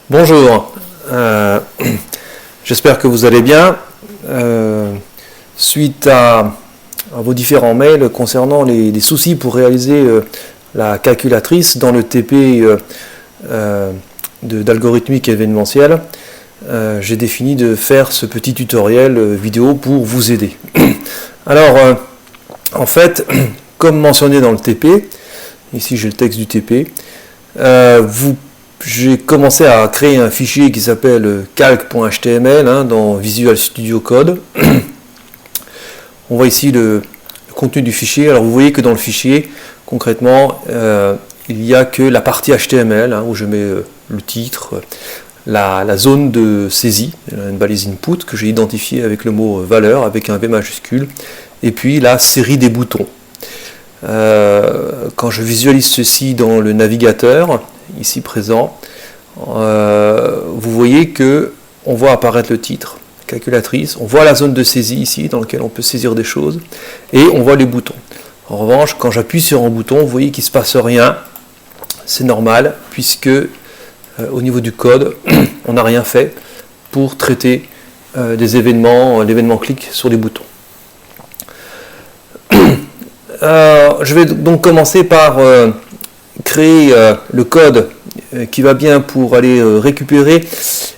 Bonjour, j'espère que vous allez bien. Suite à vos différents mails concernant les soucis pour réaliser la calculatrice dans le TP d'algorithmique événementielle, j'ai défini de faire ce petit tutoriel vidéo pour vous aider. Alors, en fait, comme mentionné dans le TP, ici j'ai le texte du TP, j'ai commencé à créer un fichier qui s'appelle calc.html dans Visual Studio Code. On voit ici le contenu du fichier. Alors vous voyez que dans le fichier, concrètement, il n'y a que la partie HTML où je mets le titre, la zone de saisie, une balise input que j'ai identifiée avec le mot valeur, avec un V majuscule, et puis la série des boutons. Quand je visualise ceci dans le navigateur, ici présent, vous voyez que on voit apparaître le titre, calculatrice, on voit la zone de saisie ici dans laquelle on peut saisir des choses, et on voit les boutons. En revanche, quand j'appuie sur un bouton, vous voyez qu'il ne se passe rien, c'est normal, puisque au niveau du code, on n'a rien fait pour traiter des événements, l'événement clic sur les boutons. Je vais donc commencer par créer le code qui va bien pour aller récupérer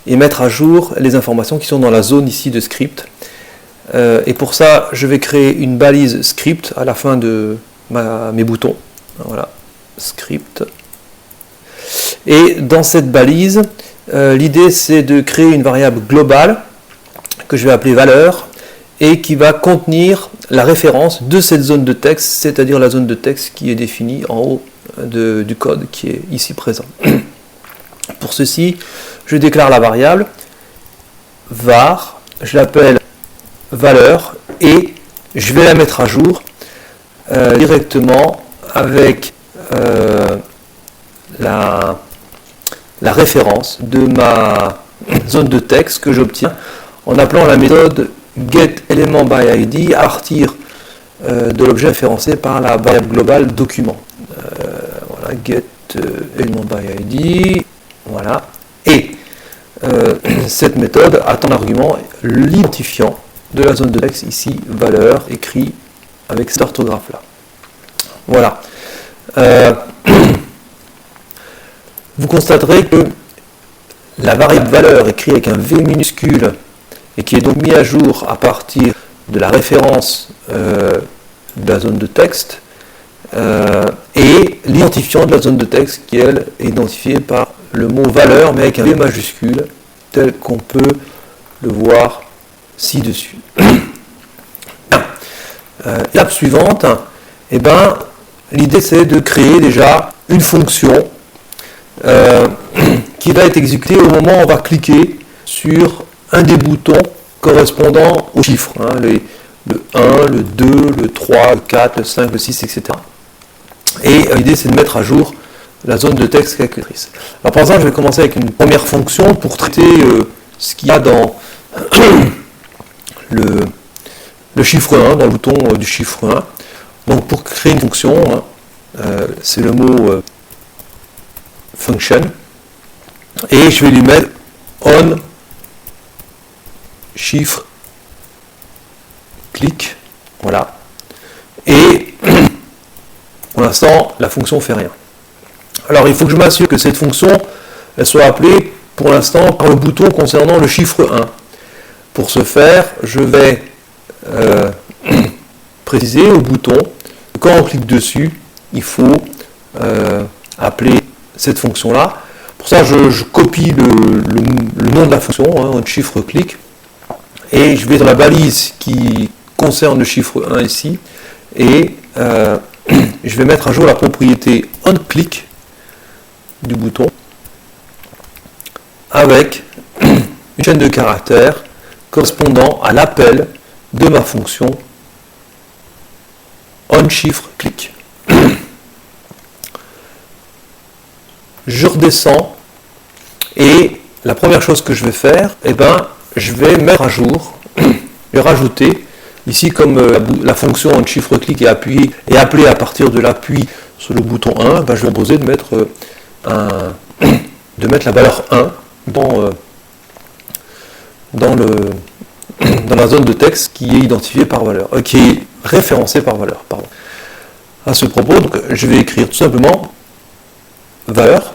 et mettre à jour les informations qui sont dans la zone ici de script. Et pour ça, je vais créer une balise script à la fin de mes boutons. Voilà, script. Et dans cette balise, l'idée c'est de créer une variable globale que je vais appeler valeur et qui va contenir la référence de cette zone de texte, c'est-à-dire la zone de texte qui est définie en haut du code qui est ici présent. Pour ceci, je déclare la variable var, je l'appelle valeur et je vais la mettre à jour directement avec la référence de ma zone de texte que j'obtiens en appelant la méthode getElementById à partir de l'objet référencé par la variable globale document. Voilà, getElementById, voilà, et cette méthode attend l'argument l'identifiant de la zone de texte, ici valeur, écrit avec cette orthographe là. Voilà. Vous constaterez que la variable valeur écrite avec un V minuscule et qui est donc mis à jour à partir de la référence de la zone de texte et l'identifiant de la zone de texte qui elle est identifiée par le mot valeur mais avec un V majuscule tel qu'on peut le voir ci-dessus. L'étape suivante, l'idée c'est de créer déjà une fonction qui va être exécutée au moment où on va cliquer sur un des boutons correspondant aux chiffres, le 1, le 2, le 3, le 4, le 5, le 6, etc. Et l'idée c'est de mettre à jour la zone de texte calculatrice. Alors par exemple, je vais commencer avec une première fonction pour traiter ce qu'il y a dans le chiffre 1, dans le bouton du chiffre 1. Donc pour créer une fonction, c'est le mot function, et je vais lui mettre on chiffre clic, voilà, et pour l'instant la fonction ne fait rien. Alors il faut que je m'assure que cette fonction elle soit appelée pour l'instant par le bouton concernant le chiffre 1. Pour ce faire, je vais préciser au bouton que quand on clique dessus, il faut appeler cette fonction là. Pour ça, je copie le nom de la fonction, on chiffre clic, et je vais dans la balise qui concerne le chiffre 1 ici, et je vais mettre à jour la propriété onClick du bouton avec une chaîne de caractères correspondant à l'appel de ma fonction onChiffreClick. Je redescends et la première chose que je vais faire, je vais mettre à jour et rajouter ici comme la fonction onChiffreClick est appelée à partir de l'appui sur le bouton 1, je vais proposer de mettre la valeur 1 dans la zone de texte qui est identifiée par valeur, qui est référencée par valeur. Pardon. À ce propos, donc, je vais écrire tout simplement valeur.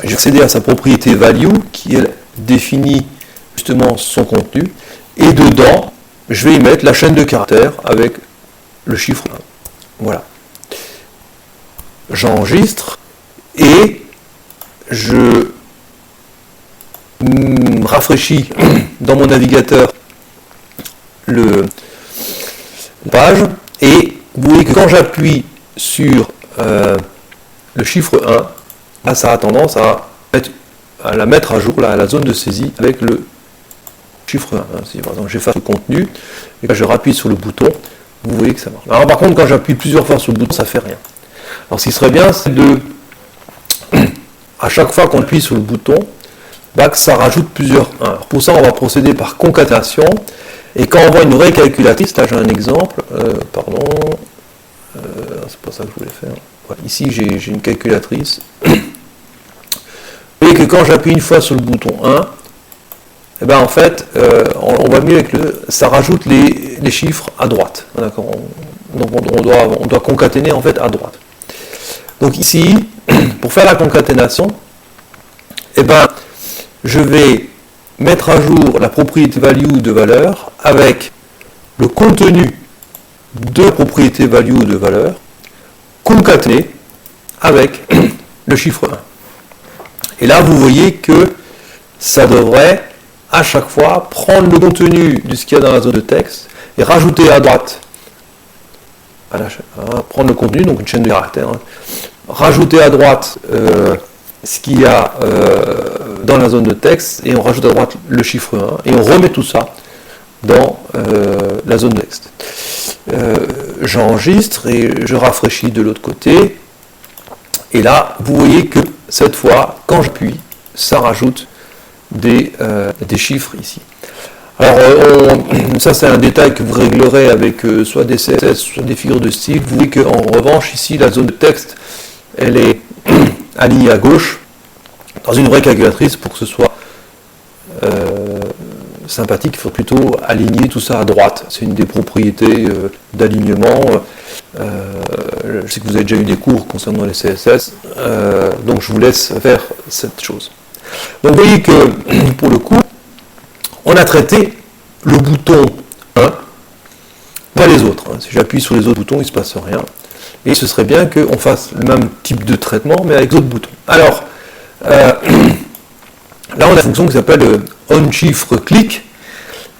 Je vais accéder à sa propriété value qui elle définit justement son contenu, et dedans je vais y mettre la chaîne de caractères avec le chiffre 1. Voilà. J'enregistre et je rafraîchis dans mon navigateur la page, et vous voyez que quand j'appuie sur le chiffre 1, là, ça a tendance à la mettre à jour, là, à la zone de saisie avec le chiffre 1. Si par exemple j'efface le contenu et que je rappuie sur le bouton, vous voyez que ça marche. Alors par contre, quand j'appuie plusieurs fois sur le bouton, ça ne fait rien. Alors ce qui serait bien, c'est à chaque fois qu'on appuie sur le bouton, que ça rajoute plusieurs 1. Alors pour ça, on va procéder par concaténation, et quand on voit une récalculatrice, là j'ai un exemple, c'est pas ça que je voulais faire. Voilà, ici j'ai une calculatrice. Vous voyez que quand j'appuie une fois sur le bouton 1, en fait, on va mieux avec ça rajoute les chiffres à droite. D'accord. Donc on doit concaténer en fait à droite. Donc ici, pour faire la concaténation, je vais mettre à jour la propriété value de valeur avec le contenu de propriété value de valeur concaténé avec le chiffre 1. Et là, vous voyez que ça devrait à chaque fois prendre le contenu de ce qu'il y a dans la zone de texte et rajouter à droite, prendre le contenu, donc une chaîne de caractères, rajouter à droite ce qu'il y a dans la zone de texte, et on rajoute à droite le chiffre 1, et on remet tout ça dans la zone de texte. J'enregistre et je rafraîchis de l'autre côté, et là, vous voyez que cette fois, quand j'appuie, ça rajoute des chiffres ici. Alors, ça c'est un détail que vous réglerez avec soit des CSS, soit des figures de style. Vous voyez qu'en revanche, ici, la zone de texte, elle est alignée à gauche. Dans une vraie calculatrice, pour que ce soit sympathique, il faut plutôt aligner tout ça à droite. C'est une des propriétés d'alignement. Je sais que vous avez déjà eu des cours concernant les CSS, donc je vous laisse faire cette chose. Donc vous voyez que, pour le coup, on a traité le bouton 1, pas les autres. Si j'appuie sur les autres boutons, il ne se passe rien. Et ce serait bien qu'on fasse le même type de traitement, mais avec d'autres boutons. Alors, là, on a une fonction qui s'appelle onChiffreClick,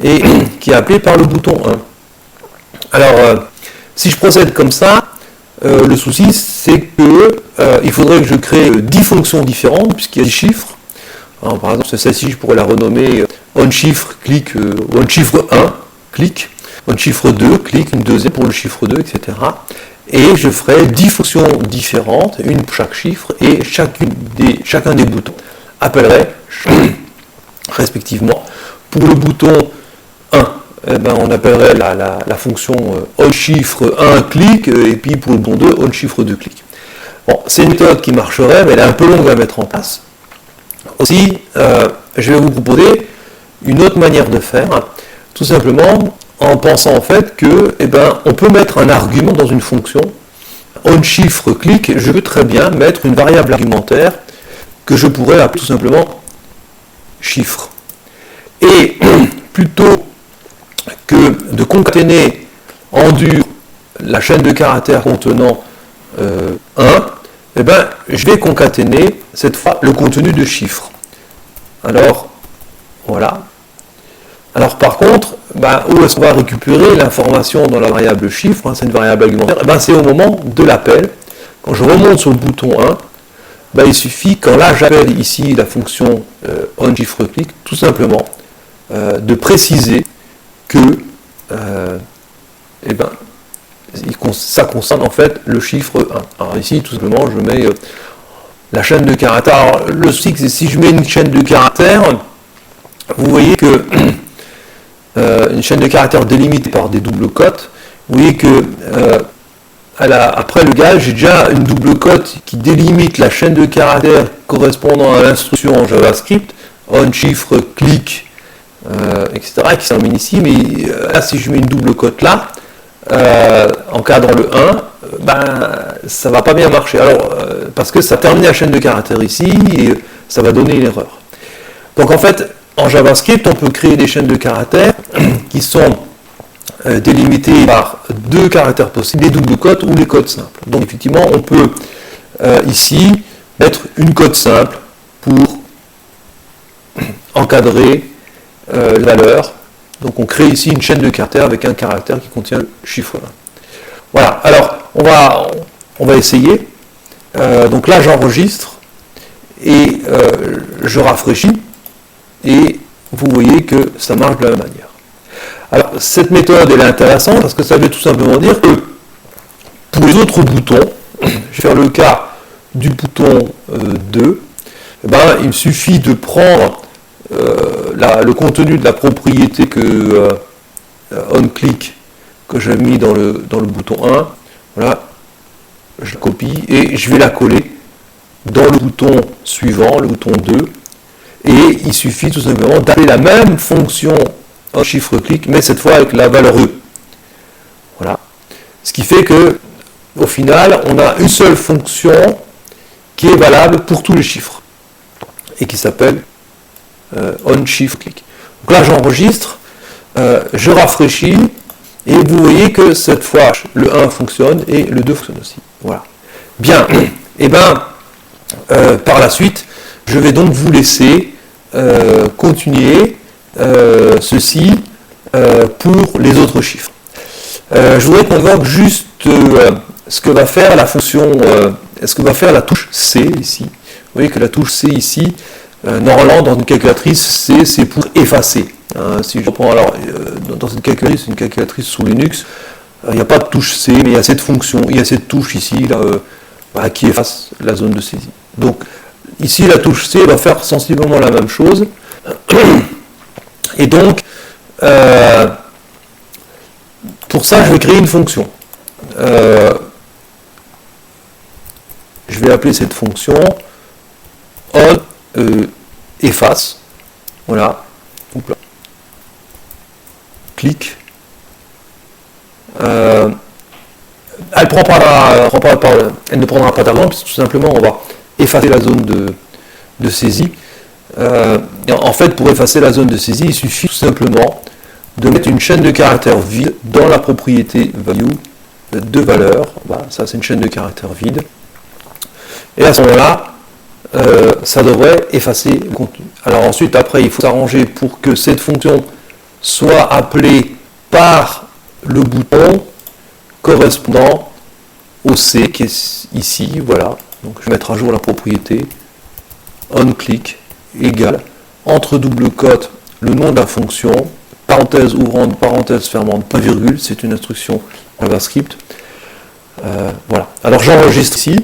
et qui est appelée par le bouton 1. Alors, si je procède comme ça, le souci, c'est que il faudrait que je crée 10 fonctions différentes, puisqu'il y a 10 chiffres. Alors, par exemple, celle-ci, je pourrais la renommer onChiffreClick, onChiffre1, click, onChiffre2, click, une deuxième pour le chiffre 2, etc. Et je ferai 10 fonctions différentes, une pour chaque chiffre, et chacun des boutons appellerait respectivement, pour le bouton 1, on appellerait la fonction onChiffre1click, et puis pour le bouton 2, onChiffre2click. Bon, c'est une méthode qui marcherait, mais elle est un peu longue à mettre en place. Aussi, je vais vous proposer une autre manière de faire, tout simplement en pensant en fait que, on peut mettre un argument dans une fonction onChiffreClick. Je peux très bien mettre une variable argumentaire que je pourrais appeler tout simplement chiffre. Et plutôt que de concaténer en dur la chaîne de caractères contenant 1, je vais concaténer cette fois le contenu de chiffre. Alors, voilà. Alors par contre, où est-ce qu'on va récupérer l'information dans la variable chiffre, c'est une variable argumentaire, c'est au moment de l'appel. Quand je remonte sur le bouton 1, il suffit, quand là j'appelle ici la fonction onChiffreClick, tout simplement de préciser que ça concerne en fait le chiffre 1. Alors ici, tout simplement, je mets la chaîne de caractères. Alors le souci, c'est si je mets une chaîne de caractères, vous voyez que une chaîne de caractères délimitée par des doubles cotes, vous voyez que après le gal, j'ai déjà une double cote qui délimite la chaîne de caractères correspondant à l'instruction en JavaScript, on, chiffre, clic, etc., qui s'emmène ici, mais là, si je mets une double cote là, encadrant le 1, ça va pas bien marcher. Alors, parce que ça termine la chaîne de caractères ici, et ça va donner une erreur. Donc en fait, en JavaScript, on peut créer des chaînes de caractères qui sont délimitées par deux caractères possibles, les doubles cotes ou les codes simples. Donc effectivement, on peut ici mettre une cote simple pour encadrer la valeur. Donc on crée ici une chaîne de caractères avec un caractère qui contient le chiffre 1. Voilà, alors on va essayer. Donc là j'enregistre et je rafraîchis et vous voyez que ça marche de la même manière. Alors cette méthode elle est intéressante parce que ça veut tout simplement dire que pour les autres boutons, je vais faire le cas du bouton 2, il me suffit de prendre le contenu de la propriété que onClick que j'ai mis dans le bouton 1, voilà, je la copie et je vais la coller dans le bouton suivant, le bouton 2, et il suffit tout simplement d'appeler la même fonction en chiffre clic, mais cette fois avec la valeur E. Voilà. Ce qui fait que au final, on a une seule fonction qui est valable pour tous les chiffres et qui s'appelle onChiffreClick. Donc là, j'enregistre, je rafraîchis et vous voyez que cette fois, le 1 fonctionne et le 2 fonctionne aussi. Voilà. Bien. Et par la suite, je vais donc vous laisser continuer ceci pour les autres chiffres. Je voudrais qu'on voit juste ce que va faire la fonction, ce que va faire la touche C ici. Vous voyez que la touche C ici, normalement dans une calculatrice, C c'est pour effacer. Si je reprends alors dans une calculatrice sous Linux, il n'y a pas de touche C, mais il y a cette fonction, il y a cette touche ici là, qui efface la zone de saisie. Donc ici la touche C va faire sensiblement la même chose. Et donc pour ça je vais créer une fonction. Je vais appeler cette fonction on efface. Voilà. Clic. Elle ne prendra pas d'argent puisque tout simplement on va effacer la zone de saisie. En fait, pour effacer la zone de saisie, il suffit tout simplement de mettre une chaîne de caractères vide dans la propriété value de valeur. Voilà, ça c'est une chaîne de caractères vide. Et à ce moment-là, ça devrait effacer le contenu. Alors ensuite, après, il faut s'arranger pour que cette fonction soit appelée par le bouton correspondant au C qui est ici. Voilà. Donc je vais mettre à jour la propriété onClick égale entre double cote le nom de la fonction, parenthèse ouvrante, parenthèse fermante, point virgule, c'est une instruction JavaScript. Voilà. Alors j'enregistre ici.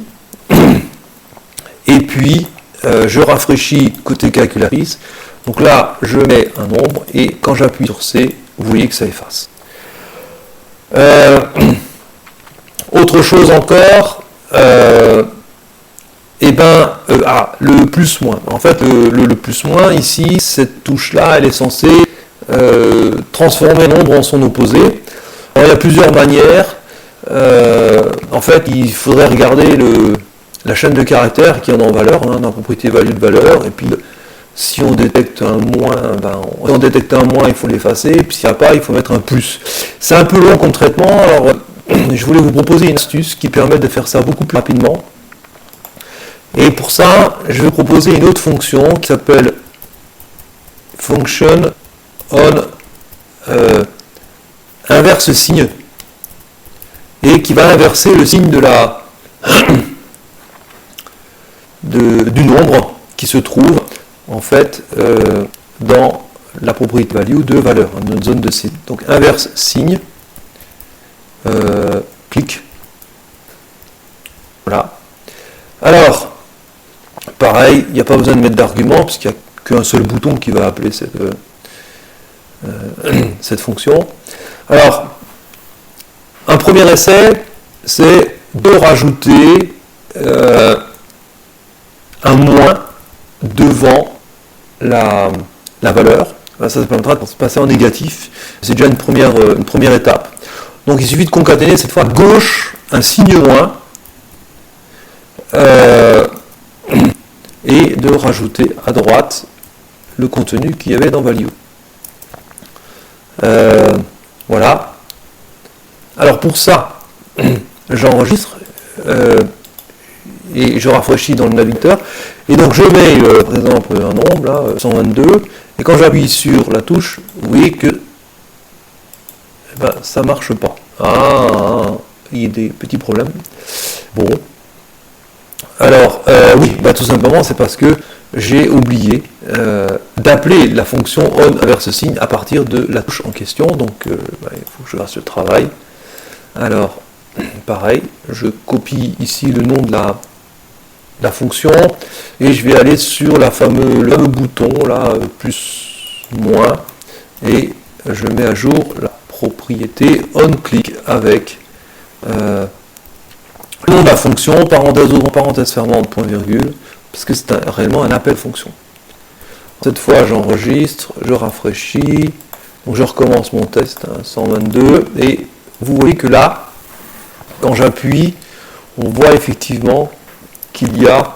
Et puis, je rafraîchis côté calculatrice. Donc là, je mets un nombre et quand j'appuie sur C, vous voyez que ça efface. Autre chose encore, le plus moins. En fait, le plus moins, ici, cette touche-là, elle est censée transformer un nombre en son opposé. Alors, il y a plusieurs manières. En fait, il faudrait regarder la chaîne de caractères qui en a en valeur, dans la propriété value de valeur, et puis si on détecte un moins, il faut l'effacer, et puis s'il n'y a pas, il faut mettre un plus. C'est un peu long comme traitement, alors je voulais vous proposer une astuce qui permet de faire ça beaucoup plus rapidement. Et pour ça, je vais proposer une autre fonction qui s'appelle function on inverse signe, et qui va inverser le signe du nombre qui se trouve en fait dans la propriété value de valeur, notre zone de saisie. Donc inverse signe, clic. Voilà. Alors, pareil, il n'y a pas besoin de mettre d'argument puisqu'il n'y a qu'un seul bouton qui va appeler cette fonction. Alors, un premier essai, c'est de rajouter un moins devant la valeur. Ça permettra de passer en négatif. C'est déjà une première étape. Donc il suffit de concaténer cette fois à gauche un signe moins et de rajouter à droite le contenu qu'il y avait dans value. Voilà. Alors pour ça, j'enregistre et je rafraîchis dans le navigateur. Et donc je mets par exemple un nombre, là, 122, et quand j'appuie sur la touche, vous voyez que ça ne marche pas. Il y a des petits problèmes. Bon. Alors, oui, tout simplement, c'est parce que j'ai oublié d'appeler la fonction on avec ce signe à partir de la touche en question. Donc, il faut que je fasse le travail. Alors, pareil, je copie ici le nom de la fonction et je vais aller sur le fameux bouton là, plus, moins, et je mets à jour la propriété onClick avec le nom de la fonction, parenthèse ouvrant, parenthèse fermante, point virgule, parce que c'est réellement un appel fonction. Cette fois j'enregistre, je rafraîchis, donc je recommence mon test, 122, et vous voyez que là, quand j'appuie, on voit effectivement qu'il y a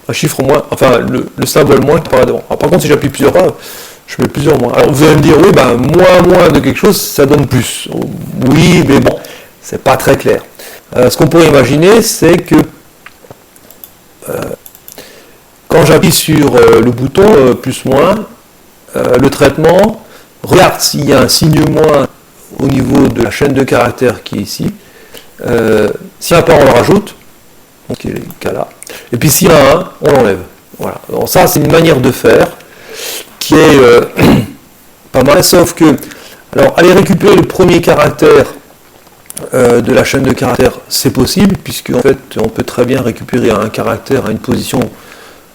un chiffre moins, enfin le symbole moins qui apparaît devant. Alors, par contre, si j'appuie plusieurs fois, je mets plusieurs moins. Alors vous allez me dire, oui, moins de quelque chose, ça donne plus. Oui, mais bon, c'est pas très clair. Ce qu'on pourrait imaginer, c'est que quand j'appuie sur le bouton plus-moins, le traitement regarde s'il y a un signe moins au niveau de la chaîne de caractères qui est ici. S'il n'y en a pas, on le rajoute. Donc il y a le cas là. Et puis s'il y en a un, on l'enlève. Voilà. Donc ça, c'est une manière de faire qui est pas mal, sauf que, alors, aller récupérer le premier caractère de la chaîne de caractères, c'est possible, puisque en fait, on peut très bien récupérer un caractère à une position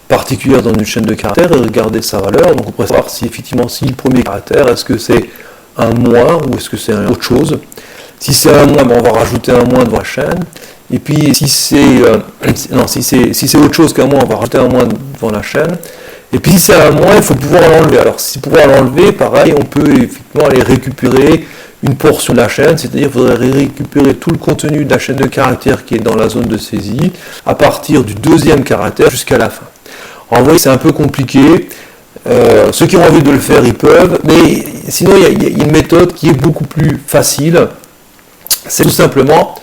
particulière dans une chaîne de caractères et regarder sa valeur. Donc on pourrait savoir si effectivement, si le premier caractère, est-ce que c'est un moins ou est-ce que c'est autre chose. Si c'est un moins, on va rajouter un moins devant la chaîne. Et puis si c'est autre chose qu'un moins, on va rajouter un moins devant la chaîne. Et puis si c'est un moins, il faut pouvoir l'enlever. Alors si pouvoir l'enlever, pareil, on peut effectivement aller récupérer une portion de la chaîne, c'est-à-dire qu'il faudrait récupérer tout le contenu de la chaîne de caractères qui est dans la zone de saisie, à partir du deuxième caractère jusqu'à la fin. Alors vous voyez, c'est un peu compliqué. Ceux qui ont envie de le faire, ils peuvent. Mais sinon, il y a une méthode qui est beaucoup plus facile. C'est tout simplement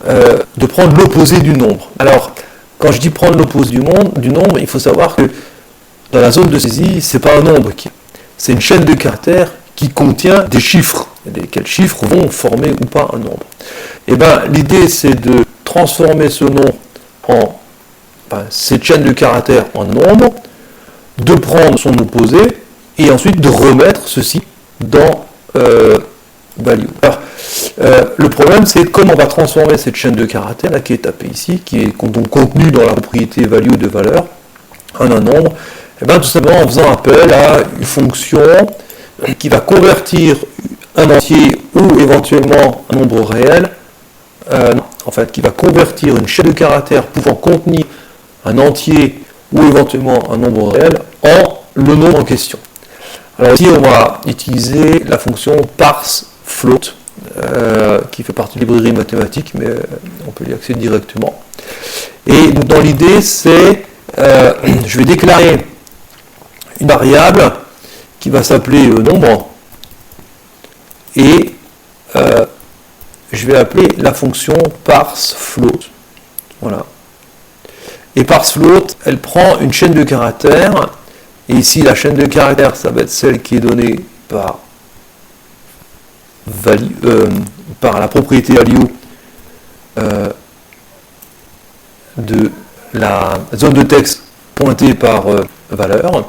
de prendre l'opposé du nombre. Alors, quand je dis prendre l'opposé du nombre, il faut savoir que dans la zone de saisie, c'est pas un nombre, c'est une chaîne de caractères qui contient des chiffres. Quels chiffres vont former ou pas un nombre. Et bien, l'idée, c'est de transformer ce nombre cette chaîne de caractères en nombre, de prendre son opposé, et ensuite de remettre ceci dans value. Alors, le problème, c'est comment on va transformer cette chaîne de caractères, là, qui est tapée ici, qui est donc contenue dans la propriété value de valeur, en un nombre. Et bien, tout simplement en faisant appel à une fonction qui va convertir un entier ou éventuellement un nombre réel, qui va convertir une chaîne de caractères pouvant contenir un entier ou éventuellement un nombre réel en le nombre en question. Alors ici, on va utiliser la fonction parse float, qui fait partie de la librairie mathématique, mais on peut y accéder directement. Et donc, dans l'idée, c'est je vais déclarer une variable qui va s'appeler nombre, et je vais appeler la fonction parse float. Voilà. Et parse float, elle prend une chaîne de caractères, et ici la chaîne de caractères, ça va être celle qui est donnée par la propriété value de la zone de texte pointée par valeur.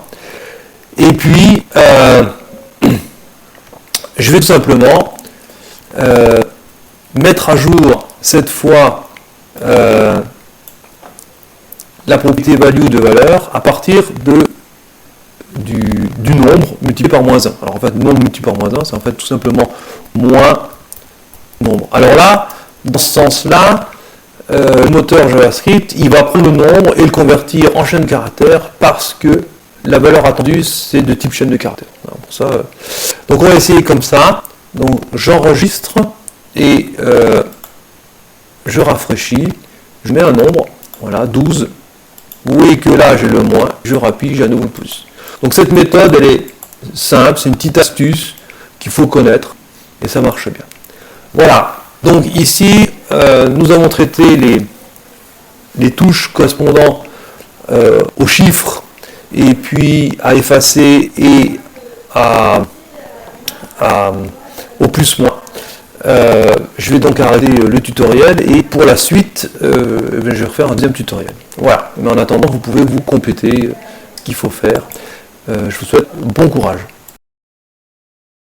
Et puis, je vais tout simplement mettre à jour cette fois la propriété value de valeur à partir du nombre multiplié par moins 1. Alors en fait, nombre multiplié par moins 1, c'est en fait tout simplement moins nombre. Alors là, dans ce sens-là, le moteur JavaScript, il va prendre le nombre et le convertir en chaîne de caractères parce que la valeur attendue, c'est de type chaîne de caractères. Alors, pour ça, donc on va essayer comme ça. Donc j'enregistre et je rafraîchis, je mets un nombre, voilà, 12. Vous voyez que là j'ai le moins, je rappuie, j'ai à nouveau le plus. Donc cette méthode, elle est simple, c'est une petite astuce qu'il faut connaître et ça marche bien. Voilà, donc ici nous avons traité les touches correspondant aux chiffres et puis à effacer et au plus-moins. Je vais donc arrêter le tutoriel et pour la suite, je vais refaire un deuxième tutoriel. Voilà, mais en attendant, vous pouvez vous compléter ce qu'il faut faire. Je vous souhaite bon courage.